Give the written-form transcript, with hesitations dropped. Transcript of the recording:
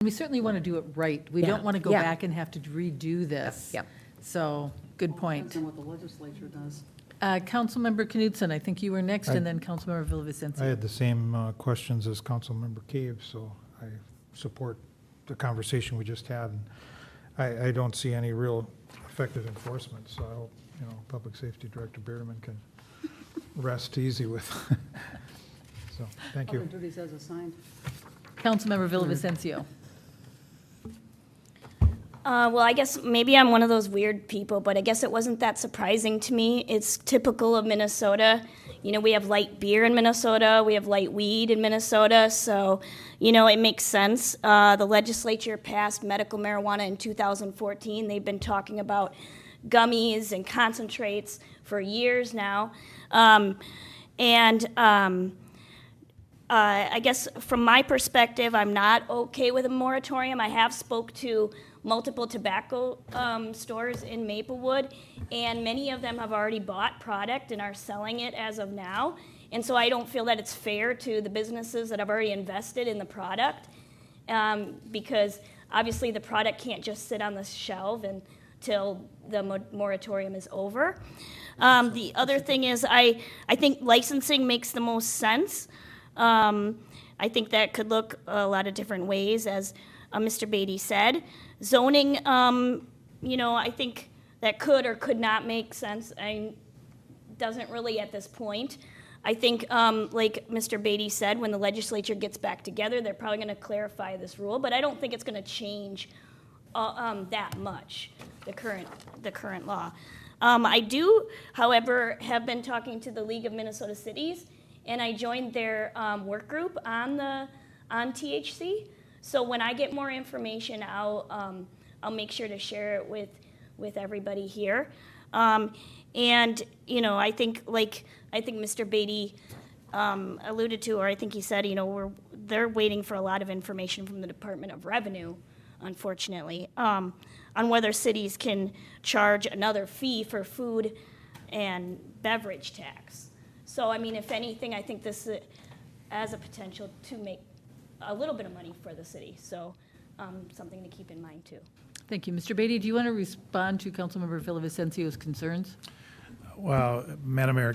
We certainly want to do it right. We Yeah. don't want to go Yeah. back and have to redo this. Yep. So, good point. Depends on what the legislature does. Councilmember Knudsen, I think you were next, I- and then Councilmember Villavicencio. I had the same questions as Councilmember Cave, so I support the conversation we just had. And I don't see any real effective enforcement, so I hope, Public Safety Director Bearderman can rest easy with. So, thank Other you. duties as assigned. Councilmember Villavicencio. Well, I guess maybe I'm one of those weird people, but I guess it wasn't that surprising to me. It's typical of Minnesota. We have light beer in Minnesota, we have light weed in Minnesota, so, it makes sense. The legislature passed medical marijuana in 2014. They've been talking about gummies and concentrates for years now. I guess from my perspective, I'm not okay with a moratorium. I have spoke to multiple tobacco stores in Maplewood, and many of them have already bought product and are selling it as of now. And so I don't feel that it's fair to the businesses that have already invested in the product, because obviously the product can't just sit on the shelf until the moratorium is over. The other thing is I think licensing makes the most sense. I think that could look a lot of different ways, as Mr. Beatty said. Zoning, I think that could or could not make sense. Doesn't really at this point. I think, like Mr. Beatty said, when the legislature gets back together, they're probably going to clarify this rule, but I don't think it's going to change that much, the current law. I do, however, have been talking to the League of Minnesota Cities, and I joined their work group on THC. So when I get more information, I'll make sure to share it with everybody here. I think Mr. Beatty alluded to, or I think he said, they're waiting for a lot of information from the Department of Revenue, unfortunately, on whether cities can charge another fee for food and beverage tax. So, if anything, I think this has a potential to make a little bit of money for the city. So, something to keep in mind, too. Thank you. Mr. Beatty, do you want to respond to Councilmember Villavicencio's concerns? Well, Madam Mayor,